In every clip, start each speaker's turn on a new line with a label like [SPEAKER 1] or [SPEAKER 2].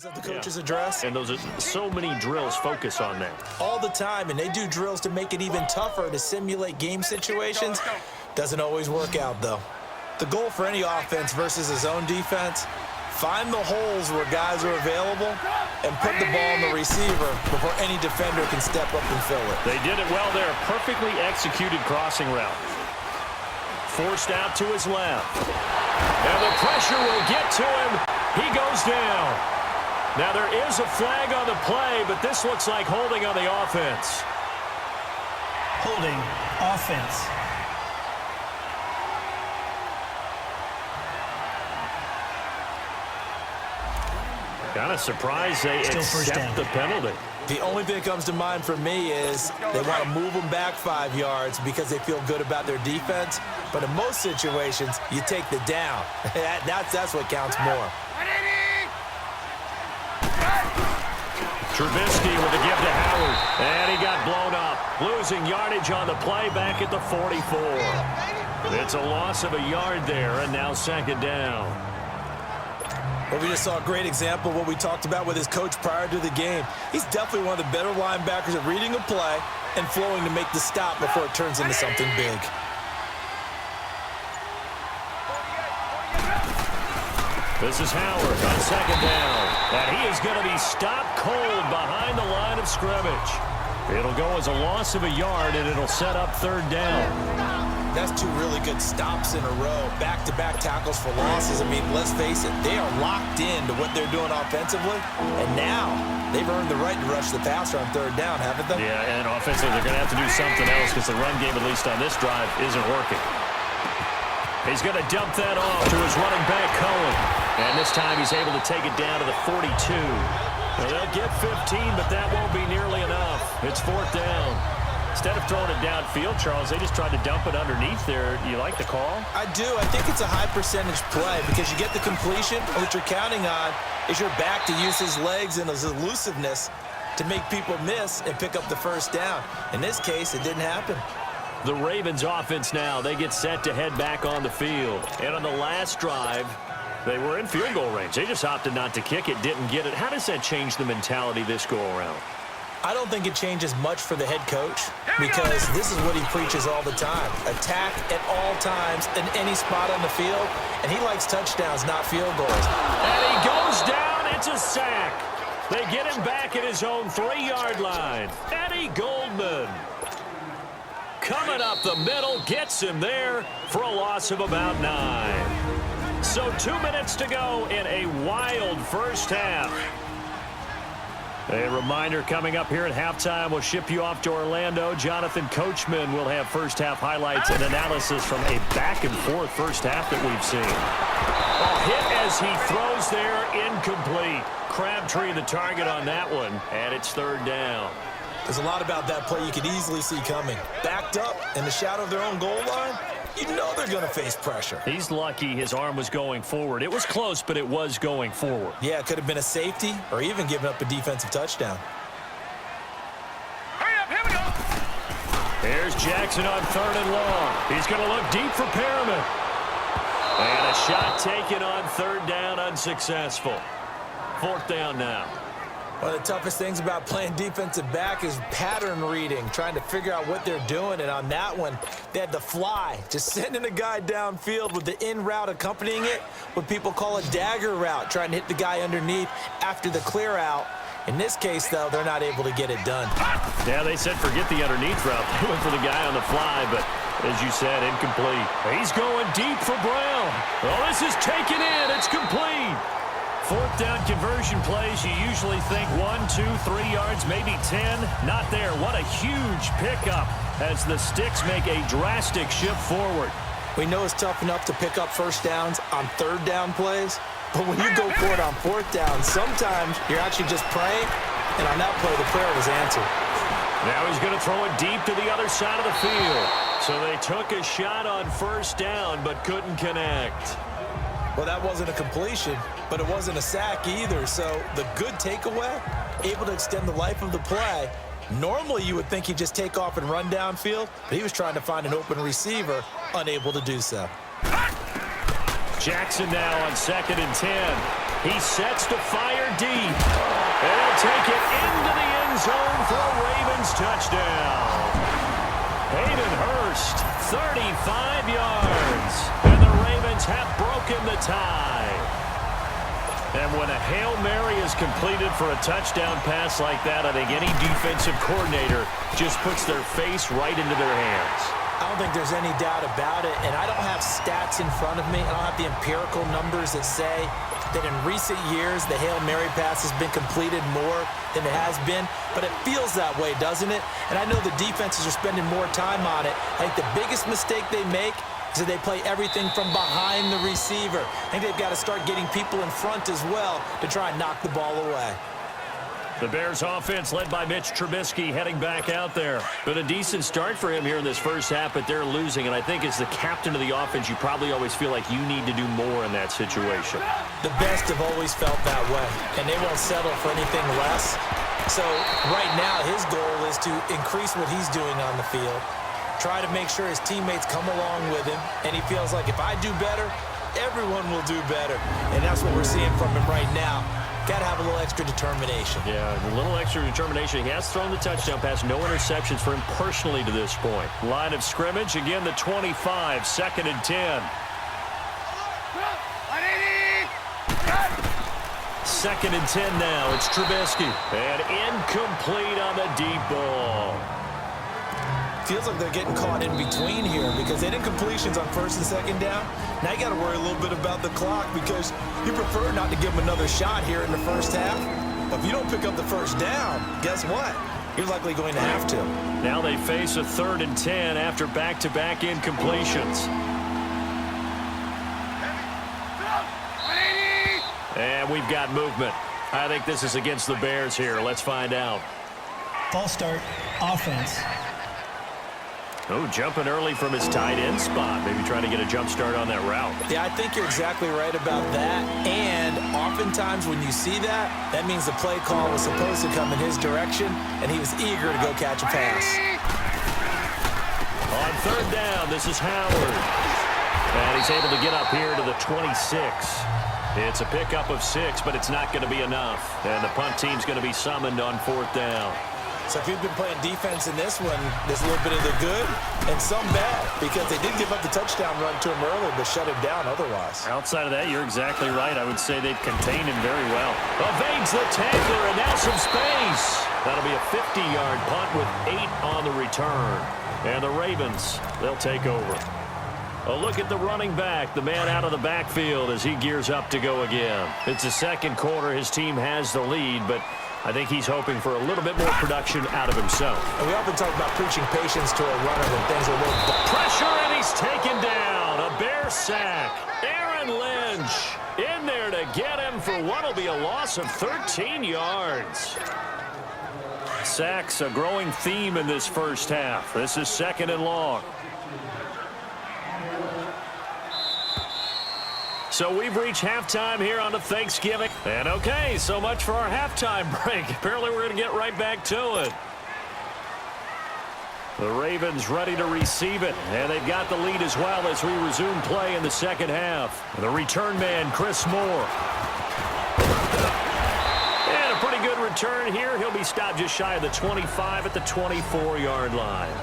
[SPEAKER 1] Of the coach's address.
[SPEAKER 2] And those are so many drills focus on that.
[SPEAKER 1] All the time, and they do drills to make it even tougher to simulate game situations. Doesn't always work out, though. The goal for any offense versus his own defense, find the holes where guys are available and put the ball in the receiver before any defender can step up and fill it.
[SPEAKER 2] They did it well there. Perfectly executed crossing route. Forced out to his left. And the pressure will get to him. He goes down. Now, there is a flag on the play, but this looks like holding on the offense.
[SPEAKER 3] Holding offense.
[SPEAKER 2] Kind of surprised they accept the penalty.
[SPEAKER 1] The only thing that comes to mind for me is they want to move them back 5 yards because they feel good about their defense. But in most situations, you take the down. That's what counts more.
[SPEAKER 2] Trubisky with a give to Howard. And he got blown up. Losing yardage on the play back at the 44. It's a loss of a yard there, and now second down.
[SPEAKER 1] Well, we just saw a great example of what we talked about with his coach prior to the game. He's definitely one of the better linebackers at reading a play and flowing to make the stop before it turns into something big.
[SPEAKER 2] This is Howard on second down. And he is going to be stopped cold behind the line of scrimmage. It'll go as a loss of a yard, and it'll set up third down.
[SPEAKER 1] That's two really good stops in a row. Back-to-back tackles for losses. I mean, let's face it, they are locked into what they're doing offensively. And now they've earned the right to rush the passer on third down, haven't they?
[SPEAKER 2] Yeah, and offensively they're going to have to do something else because the run game, at least on this drive, isn't working. He's going to dump that off to his running back, Cohen. And this time he's able to take it down to the 42. Now they'll get 15, but that won't be nearly enough. It's fourth down. Instead of throwing it downfield, Charles, they just tried to dump it underneath there. You like the call?
[SPEAKER 1] I do. I think it's a high percentage play because you get the completion. What you're counting on is your back to use his legs and his elusiveness to make people miss and pick up the first down. In this case, it didn't happen.
[SPEAKER 2] The Ravens offense now, they get set to head back on the field. And on the last drive, they were in field goal range. They just opted not to kick it, didn't get it. How does that change the mentality this go-around?
[SPEAKER 1] I don't think it changes much for the head coach because this is what he preaches all the time. Attack at all times in any spot on the field, and he likes touchdowns, not field goals.
[SPEAKER 2] And he goes down. It's a sack. They get him back at his own 3-yard line. Eddie Goldman coming up the middle, gets him there for a loss of about 9. So 2 minutes to go in a wild first half. A reminder coming up here at halftime, we'll ship you off to Orlando. Jonathan Coachman will have first half highlights and analysis from a back-and-forth first half that we've seen. A hit as he throws there, incomplete. Crabtree the target on that one, and it's third down.
[SPEAKER 1] There's a lot about that play you could easily see coming. Backed up in the shadow of their own goal line, you know they're going to face pressure.
[SPEAKER 2] He's lucky his arm was going forward. It was close, but it was going forward.
[SPEAKER 1] Yeah, it could have been a safety or even given up a defensive touchdown.
[SPEAKER 4] Hurry up, here we go.
[SPEAKER 2] Here's Jackson on third and long. He's going to look deep for Perriman. And a shot taken on third down, unsuccessful. Fourth down now.
[SPEAKER 1] One of the toughest things about playing defensive back is pattern reading, trying to figure out what they're doing. And on that one, they had to fly, just sending a guy downfield with the in route accompanying it, what people call a dagger route, trying to hit the guy underneath after the clear out. In this case, though, they're not able to get it done.
[SPEAKER 2] Yeah, they said forget the underneath route. They went for the guy on the fly, but as you said, incomplete. He's going deep for Brown. Oh, this is taken in. It's complete. Fourth down conversion plays, you usually think 1, 2, 3 yards, maybe 10. Not there. What a huge pickup as the Sticks make a drastic shift forward.
[SPEAKER 1] We know it's tough enough to pick up first downs on third down plays, but when you go for it on fourth down, sometimes you're actually just praying, and on that play, the prayer was answered.
[SPEAKER 2] Now he's going to throw it deep to the other side of the field. So they took a shot on first down, but couldn't connect.
[SPEAKER 1] Well, that wasn't a completion, but it wasn't a sack either. So the good takeaway, able to extend the life of the play. Normally, you would think he'd just take off and run downfield, but he was trying to find an open receiver, unable to do so.
[SPEAKER 2] Jackson now on 2nd and 10. He sets to fire deep. And he'll take it into the end zone for a Ravens touchdown. Hayden Hurst, 35 yards. And the Ravens have broken the tie. And when a Hail Mary is completed for a touchdown pass like that, I think any defensive coordinator just puts their face right into their hands.
[SPEAKER 1] I don't think there's any doubt about it, and I don't have stats in front of me. I don't have the empirical numbers that say that in recent years the Hail Mary pass has been completed more than it has been, but it feels that way, doesn't it? And I know the defenses are spending more time on it. I think the biggest mistake they make is that they play everything from behind the receiver. I think they've got to start getting people in front as well to try and knock the ball away.
[SPEAKER 2] The Bears offense led by Mitch Trubisky heading back out there. Been a decent start for him here in this first half, but they're losing. And I think as the captain of the offense, you probably always feel like you need to do more in that situation.
[SPEAKER 1] The best have always felt that way, and they won't settle for anything less. So right now his goal is to increase what he's doing on the field, try to make sure his teammates come along with him, and he feels like if I do better, everyone will do better. And that's what we're seeing from him right now. Got to have a little extra determination.
[SPEAKER 2] Yeah, a little extra determination. He has thrown the touchdown pass. No interceptions for him personally to this point. Line of scrimmage, again the 25, 2nd and 10. 2nd and 10 now. It's Trubisky. And incomplete on the deep ball.
[SPEAKER 1] Feels like they're getting caught in between here because they did completions on 1st and 2nd down. Now you got to worry a little bit about the clock because you prefer not to give them another shot here in the first half. But if you don't pick up the first down, guess what? You're likely going to have to.
[SPEAKER 2] Now they face a 3rd and 10 after back-to-back incompletions. And we've got movement. I think this is against the Bears here. Let's find out.
[SPEAKER 3] False start, offense.
[SPEAKER 2] Oh, jumping early from his tight end spot. Maybe trying to get a jump start on that route.
[SPEAKER 1] Yeah, I think you're exactly right about that. And oftentimes when you see that, that means the play call was supposed to come in his direction, and he was eager to go catch a pass.
[SPEAKER 2] On 3rd down, this is Howard. And he's able to get up here to the 26. It's a pickup of 6, but it's not going to be enough. And the punt team's going to be summoned on 4th down.
[SPEAKER 1] So if you've been playing defense in this one, there's a little bit of the good and some bad because they did give up the touchdown run to him early but shut him down otherwise.
[SPEAKER 2] Outside of that, you're exactly right. I would say they've contained him very well. Evades the tackler and now some space. That'll be a 50-yard punt with 8 on the return. And the Ravens, they'll take over. A look at the running back, the man out of the backfield as he gears up to go again. It's the 2nd quarter. His team has the lead, but I think he's hoping for a little bit more production out of himself.
[SPEAKER 1] And we often talk about preaching patience to a runner when things are a little...
[SPEAKER 2] Pressure, and he's taken down. A Bear sack. Aaron Lynch in there to get him for what will be a loss of 13 yards. Sacks, a growing theme in this first half. This is 2nd and long. So we've reached halftime here on the Thanksgiving. And okay, so much for our halftime break. Apparently we're going to get right back to it. The Ravens ready to receive it. And they've got the lead as well as we resume play in the 2nd half. The return man, Chris Moore. And a pretty good return here. He'll be stopped just shy of the 25 at the 24-yard line.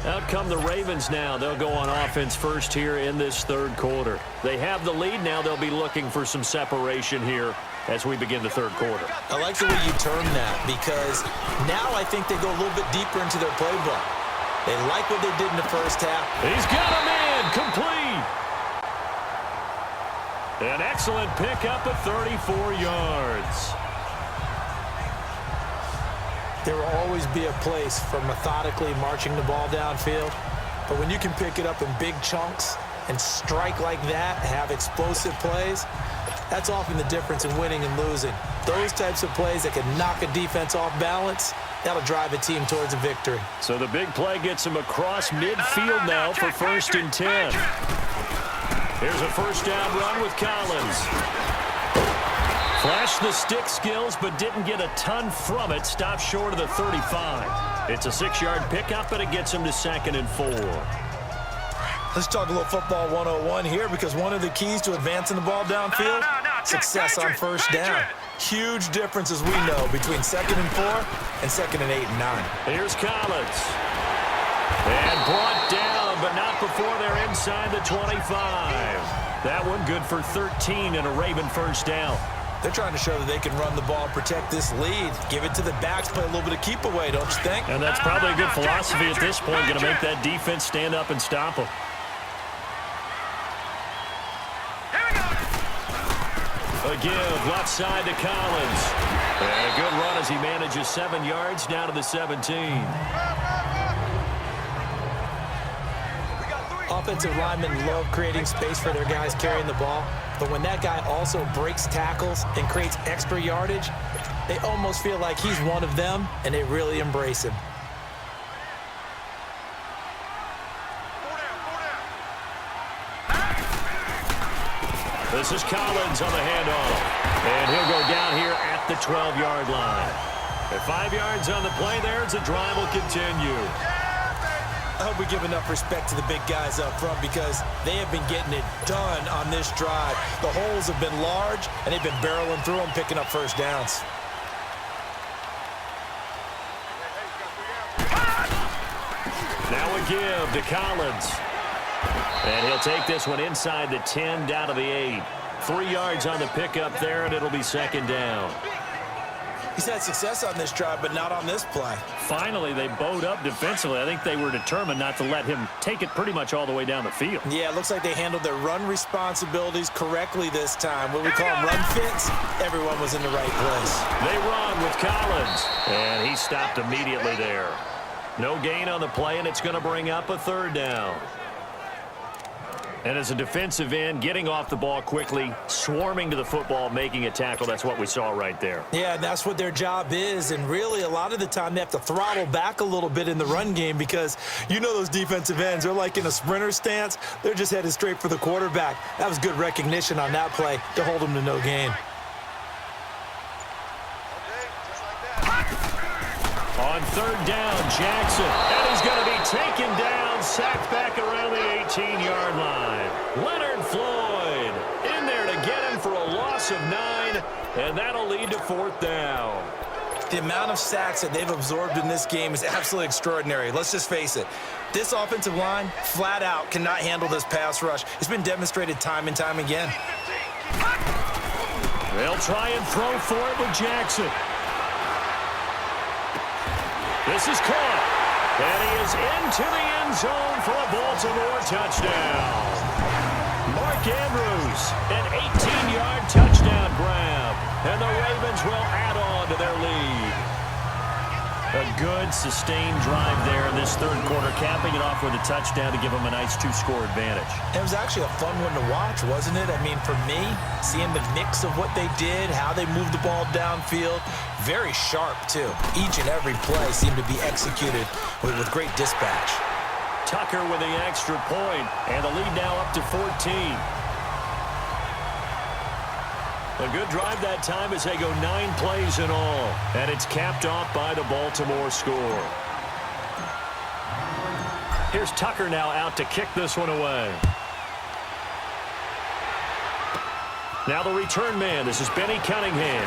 [SPEAKER 2] Out come the Ravens now. They'll go on offense first here in this 3rd quarter. They have the lead. Now they'll be looking for some separation here as we begin the 3rd quarter.
[SPEAKER 1] I like the way you term that because now I think they go a little bit deeper into their playbook. They like what they did in the first half.
[SPEAKER 2] He's got a man complete. An excellent pickup of 34 yards.
[SPEAKER 1] There will always be a place for methodically marching the ball downfield. But when you can pick it up in big chunks and strike like that, have explosive plays, that's often the difference in winning and losing. Those types of plays that can knock a defense off balance, that'll drive a team towards a victory.
[SPEAKER 2] So the big play gets him across midfield now for 1st and 10. Here's a 1st down run with Collins. Flashed the stick skills, but didn't get a ton from it. Stopped short of the 35. It's a 6-yard pickup, but it gets him to 2nd and 4.
[SPEAKER 1] Let's talk a little football 101 here, because one of the keys to advancing the ball downfield, success on first down. Huge differences we know between 2nd and 4 and 2nd and 8 and 9.
[SPEAKER 2] Here's Collins. And brought down, but not before they're inside the 25. That one good for 13 and a Raven first down.
[SPEAKER 1] They're trying to show that they can run the ball, protect this lead, give it to the backs, play a little bit of keep away, don't you think?
[SPEAKER 2] And that's probably a good philosophy at this point, going to make that defense stand up and stop them. A give left side to Collins. And a good run as he manages 7 yards down to the 17.
[SPEAKER 1] Offensive linemen love creating space for their guys carrying the ball, but when that guy also breaks tackles and creates extra yardage, they almost feel like he's one of them, and they really embrace him.
[SPEAKER 2] This is Collins on the handoff, and he'll go down here at the 12-yard line. At 5 yards on the play there, the drive will continue.
[SPEAKER 1] I hope we give enough respect to the big guys up front, because they have been getting it done on this drive. The holes have been large, and they've been barreling through them, picking up first downs.
[SPEAKER 2] Now a give to Collins. And he'll take this one inside the 10, down to the 8. 3 yards on the pickup there, and it'll be 2nd down.
[SPEAKER 1] He's had success on this drive, but not on this play.
[SPEAKER 2] Finally, they bowed up defensively. I think they were determined not to let him take it pretty much all the way down the field.
[SPEAKER 1] Yeah, it looks like they handled their run responsibilities correctly this time. What we call them run fits, everyone was in the right place.
[SPEAKER 2] They run with Collins, and he stopped immediately there. No gain on the play, and it's going to bring up a 3rd down. And as a defensive end, getting off the ball quickly, swarming to the football, making a tackle, that's what we saw right there.
[SPEAKER 1] Yeah, and that's what their job is. And really, a lot of the time, they have to throttle back a little bit in the run game, because you know those defensive ends, they're like in a sprinter stance. They're just headed straight for the quarterback. That was good recognition on that play to hold them to no gain.
[SPEAKER 2] On 3rd down, Jackson. And he's going to be taken down, sacked back around the 18-yard line. Leonard Floyd in there to get him for a loss of 9, and that'll lead to 4th down.
[SPEAKER 1] The amount of sacks that they've absorbed in this game is absolutely extraordinary. Let's just face it. This offensive line, flat out, cannot handle this pass rush. It's been demonstrated time and time again.
[SPEAKER 2] They'll try and throw for it with Jackson. This is caught, and he is into the end zone for a Baltimore touchdown. Mark Andrews, an 18-yard touchdown grab, and the Ravens will add on to their lead. A good, sustained drive there in this 3rd quarter, capping it off with a touchdown to give them a nice 2-score advantage.
[SPEAKER 1] It was actually a fun one to watch, wasn't it? I mean, for me, seeing the mix of what they did, how they moved the ball downfield, very sharp, too. Each and every play seemed to be executed with great dispatch.
[SPEAKER 2] Tucker with the extra point, and the lead now up to 14. A good drive that time as they go 9 plays in all, and it's capped off by the Baltimore score. Here's Tucker now out to kick this one away. Now the return man. This is Benny Cunningham.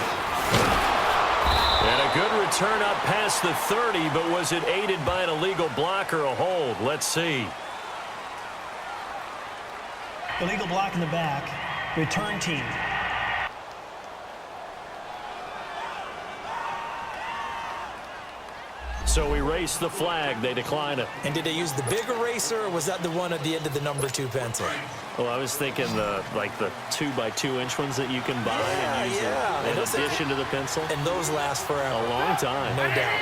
[SPEAKER 2] And a good return up past the 30, but was it aided by an illegal block or a hold? Let's see.
[SPEAKER 3] Illegal block in the back. Return team.
[SPEAKER 2] So we race the flag. They decline it.
[SPEAKER 1] And did they use the big eraser, or was that the one at the end of the number 2 pencil?
[SPEAKER 2] Well, I was thinking the 2x2-inch ones that you can buy and use in addition to the pencil.
[SPEAKER 1] And those last forever.
[SPEAKER 2] A long time.
[SPEAKER 1] No doubt.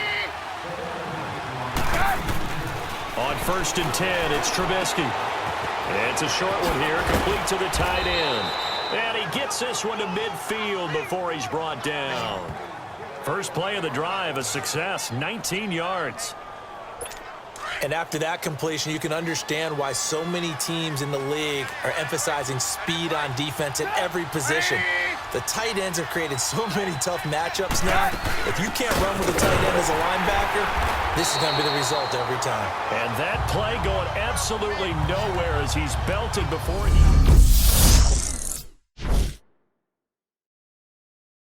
[SPEAKER 2] On 1st and 10, it's Trubisky. It's a short one here, complete to the tight end. And he gets this one to midfield before he's brought down. First play of the drive, a success, 19 yards.
[SPEAKER 1] And after that completion, you can understand why so many teams in the league are emphasizing speed on defense at every position. The tight ends have created so many tough matchups now. If you can't run with a tight end as a linebacker, This is going to be the result every time.
[SPEAKER 2] And that play going absolutely nowhere as he's belted before he...